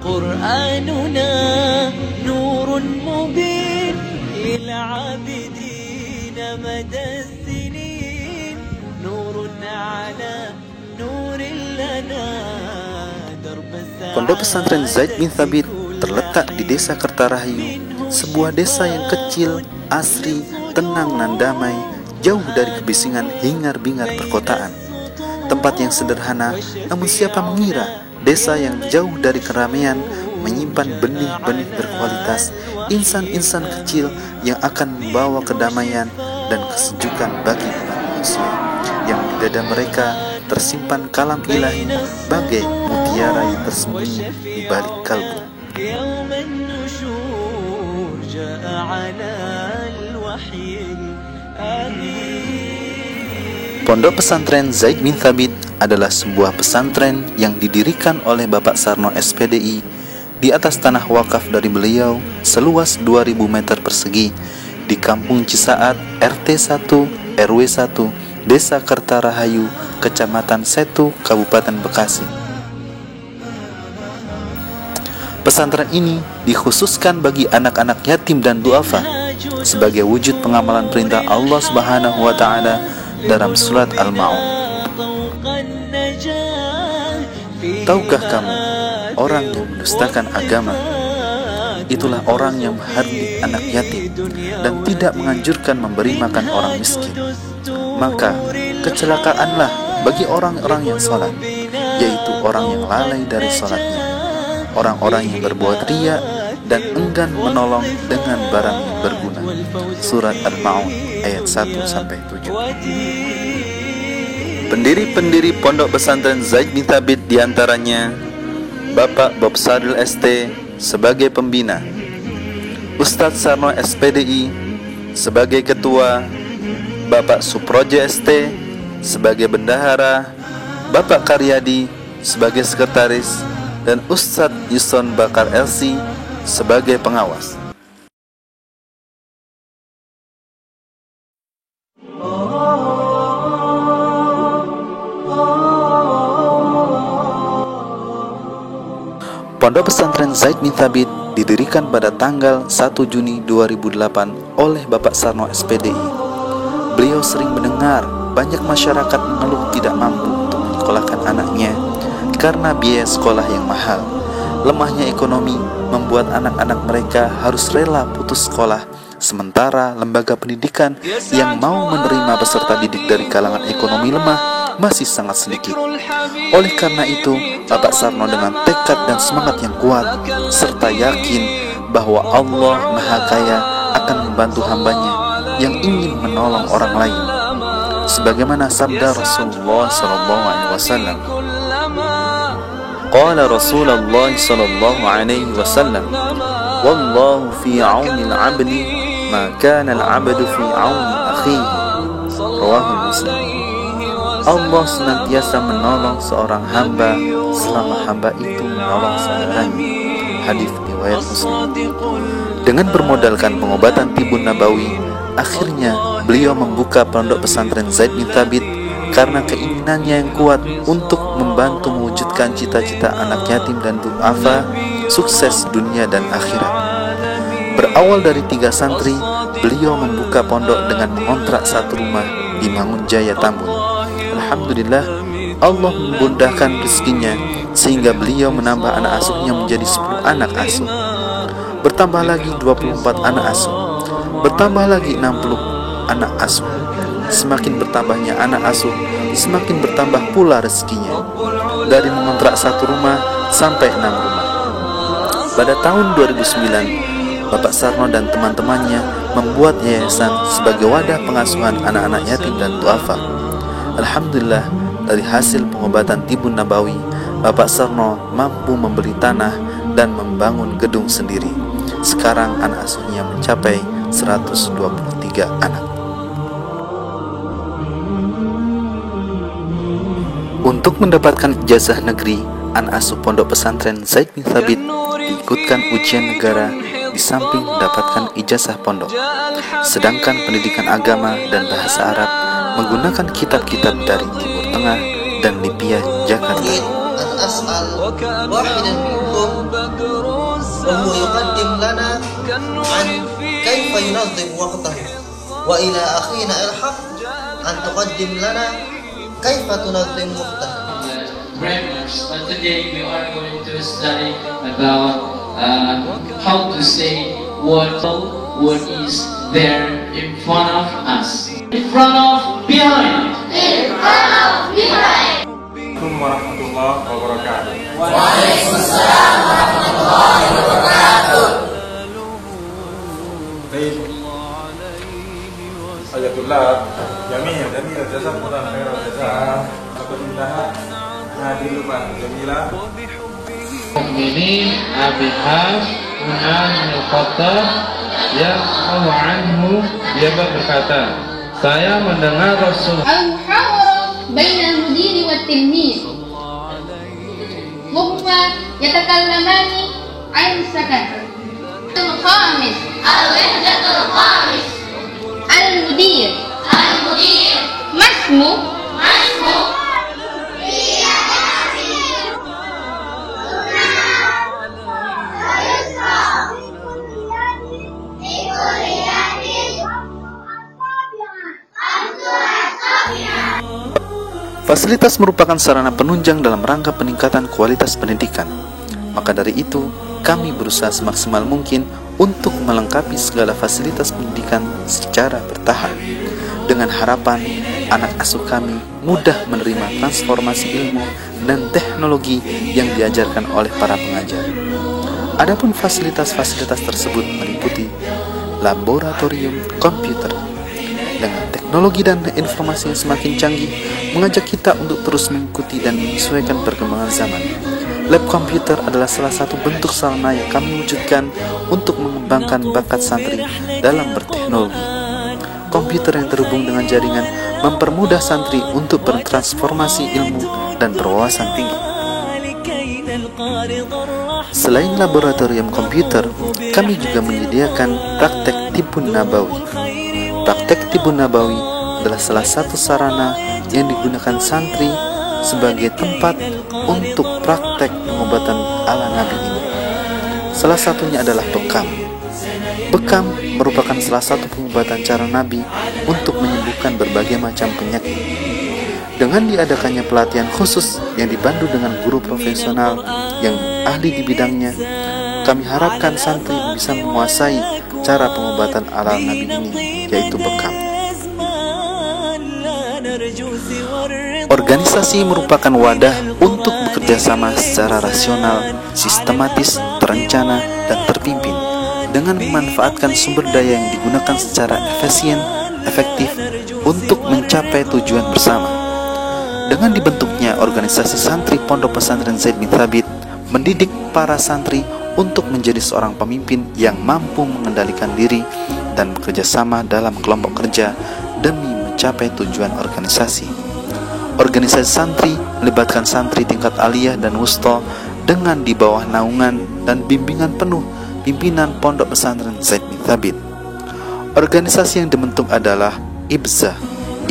قرآننا نور مبين للعابدين مدى السنين نور على نور لنا درب السعادة. Pondok pesantren Zaid bin Thabit terletak di Desa Kertarahayu, sebuah desa yang kecil, asri, tenang dan damai, jauh dari kebisingan hingar-bingar perkotaan. Tempat yang sederhana, namun siapa mengira desa yang jauh dari keramaian menyimpan benih-benih berkualitas, insan-insan kecil yang akan membawa kedamaian dan kesejukan bagi umat manusia, yang di dada mereka tersimpan kalam ilahi bagai mutiara yang tersembunyi di balik kalbu. Pondok pesantren Zaid bin Thabit adalah sebuah pesantren yang didirikan oleh Bapak Sarno SPDI di atas tanah wakaf dari beliau seluas 2000 meter persegi di Kampung Cisaat, RT 1, RW 1, Desa Kertarahayu, Kecamatan Setu, Kabupaten Bekasi. Pesantren ini dikhususkan bagi anak-anak yatim dan duafa sebagai wujud pengamalan perintah Allah Subhanahu wa taala dalam surat Al-Ma'un. Tahukah kamu, orang yang mendustakan agama itulah orang yang menghardik anak yatim dan tidak menganjurkan memberi makan orang miskin. Maka kecelakaanlah bagi orang-orang yang sholat, yaitu orang yang lalai dari sholatnya, orang-orang yang berbuat riya dan enggan menolong dengan barang yang berguna. Surat Al-Ma'un ayat 1-7. Pendiri-pendiri Pondok Pesantren Zaid bin Thabit diantaranya Bapak Bob Sadil ST sebagai pembina, Ustadz Sarno SPDI sebagai ketua, Bapak Suprojo ST sebagai bendahara, Bapak Karyadi sebagai sekretaris, dan Ustadz Yuson Bakar LC sebagai pengawas. Pondok pesantren Zaid bin Thabit didirikan pada tanggal 1 Juni 2008 oleh Bapak Sarno SPDI. Beliau sering mendengar banyak masyarakat mengeluh tidak mampu untuk menyekolahkan anaknya karena biaya sekolah yang mahal. Lemahnya ekonomi membuat anak-anak mereka harus rela putus sekolah, sementara lembaga pendidikan yang mau menerima peserta didik dari kalangan ekonomi lemah masih sangat sedikit. Oleh karena itu, Bapak Sarno dengan tekad dan semangat yang kuat serta yakin bahwa Allah Maha Kaya akan membantu hambanya yang ingin menolong orang lain, sebagaimana sabda Rasulullah SAW. Qala Rasulullah SAW, wallahu fi auni al-'abdi ma kana al-'abdu fi auni akhihi. Rawahul Muslim. Allah senantiasa menolong seorang hamba selama hamba itu menolong saudaranya. Hadis riwayat Muslim. Dengan bermodalkan pengobatan tibun nabawi, akhirnya beliau membuka Pondok Pesantren Zaid bin Thabit karena keinginannya yang kuat untuk membantu mewujudkan cita-cita anak yatim dan duafa sukses dunia dan akhirat. Berawal dari 3 santri, beliau membuka pondok dengan mengontrak 1 rumah di Mangunjaya, Tambun. Alhamdulillah, Allah memudahkan rezekinya sehingga beliau menambah anak asuhnya menjadi 10 anak asuh. Bertambah lagi 24 anak asuh. Bertambah lagi 60 anak asuh. Semakin bertambahnya anak asuh, semakin bertambah pula rezekinya. Dari mengontrak 1 rumah sampai 6 rumah. Pada tahun 2009, Bapak Sarno dan teman-temannya membuat yayasan sebagai wadah pengasuhan anak-anak yatim dan duafa. Alhamdulillah, dari hasil pengobatan tibun nabawi, Bapak Sarno mampu membeli tanah dan membangun gedung sendiri. Sekarang anak asuhnya mencapai 123 anak. Untuk mendapatkan ijazah negeri, anak asuh Pondok Pesantren Zaid bin Thabit diikutkan ujian negara di samping mendapatkan ijazah pondok. Sedangkan pendidikan agama dan bahasa Arab menggunakan kitab-kitab dari Timur Tengah dan Libya, Jakarta. أسأل واحدا منكم وهو يقدم لنا عن كيف ينظم وقته، وإلى أخينا الحق أن تقدم لنا كيف تنظم وقته. Grammars, but today we are going to study about how to say what is there in front of us. In front of, behind. In front of, behind. Assalamualaikum warahmatullahi wabarakatuh. Waalaikumsalam warahmatullahi wabarakatuh. Baik. Ayatullah, jamil, jazakumullah khairan jazaa. Alhamdulillah. Hadirin jamilah. Mukminin Abi Hafs Umar bin Khattab yang anhu dia berkata, saya mendengar Rasul al-muhawara baina al-mudiri wa tilmiz wahuma yatakallamani an sakat al-khamis al-wahdatul khamis al-mudir masmu Fasilitas merupakan sarana penunjang dalam rangka peningkatan kualitas pendidikan. Maka dari itu, kami berusaha semaksimal mungkin untuk melengkapi segala fasilitas pendidikan secara bertahap, dengan harapan anak asuh kami mudah menerima transformasi ilmu dan teknologi yang diajarkan oleh para pengajar. Adapun fasilitas-fasilitas tersebut meliputi laboratorium komputer dengan teknologi dan informasi yang semakin canggih, mengajak kita untuk terus mengikuti dan menyesuaikan perkembangan zaman. Lab komputer adalah salah satu bentuk sarana yang kami wujudkan untuk mengembangkan bakat santri dalam berteknologi. Komputer yang terhubung dengan jaringan mempermudah santri untuk bertransformasi ilmu dan berwawasan tinggi. Selain laboratorium komputer, kami juga menyediakan praktek Tibbun Nabawi. Praktek Tibbun Nabawi adalah salah satu sarana yang digunakan santri sebagai tempat untuk praktek pengobatan ala Nabi ini. Salah satunya adalah bekam. Bekam merupakan salah satu pengobatan cara Nabi untuk menyembuhkan berbagai macam penyakit. Dengan diadakannya pelatihan khusus yang dipandu dengan guru profesional yang ahli di bidangnya, kami harapkan santri bisa menguasai cara pengobatan ala Nabi ini, yaitu bekam. Organisasi merupakan wadah untuk bekerja sama secara rasional, sistematis, terencana, dan terpimpin dengan memanfaatkan sumber daya yang digunakan secara efisien, efektif untuk mencapai tujuan bersama. Dengan dibentuknya organisasi santri Pondok Pesantren Zaid bin Thabit mendidik para santri untuk menjadi seorang pemimpin yang mampu mengendalikan diri dan bekerja sama dalam kelompok kerja demi mencapai tujuan organisasi. Organisasi santri melibatkan santri tingkat aliyah dan wusta dengan di bawah naungan dan bimbingan penuh pimpinan Pondok Pesantren Zaid bin Thabit. Organisasi yang dibentuk adalah IPZA,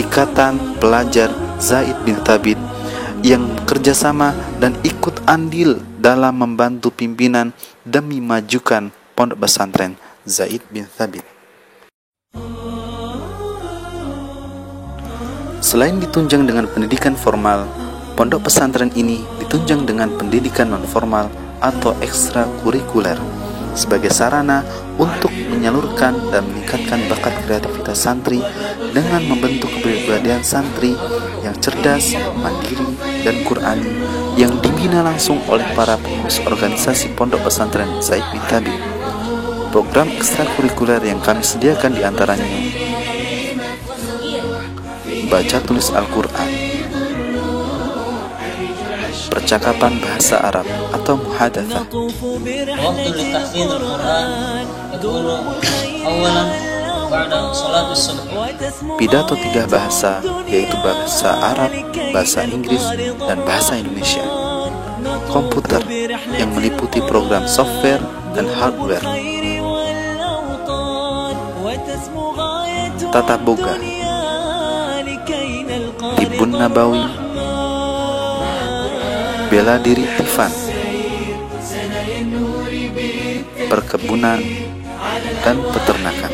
Ikatan Pelajar Zaid bin Thabit, yang bekerjasama dan ikut andil dalam membantu pimpinan demi majukan Pondok Pesantren Zaid bin Thabit. Selain ditunjang dengan pendidikan formal, pondok pesantren ini ditunjang dengan pendidikan non-formal atau ekstrakurikuler sebagai sarana untuk menyalurkan dan meningkatkan bakat kreativitas santri dengan membentuk kepribadian santri yang cerdas, mandiri, dan Qur'ani yang dibina langsung oleh para pengurus organisasi Pondok Pesantren Zaid bin Thabit. Program ekstrakurikuler yang kami sediakan diantaranya baca tulis Al-Quran, percakapan bahasa Arab atau muhadatsah, Waktu litahfidz Al-Quran yakunu awalan ba'da salatus subh. pidato 3 bahasa, yaitu bahasa Arab, bahasa Inggris, dan bahasa Indonesia. Komputer yang meliputi program software dan hardware. Tata boga, Tibbun Nabawi, bela diri Tifan, perkebunan, dan peternakan.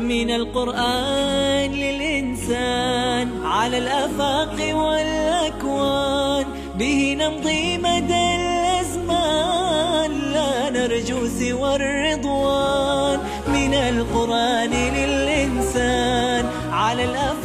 من القرآن للإنسان على الآفاق والأكوان به نمضي مدى الأزمان لا نرجو سوى الرضوان من القرآن للإنسان على الآفاق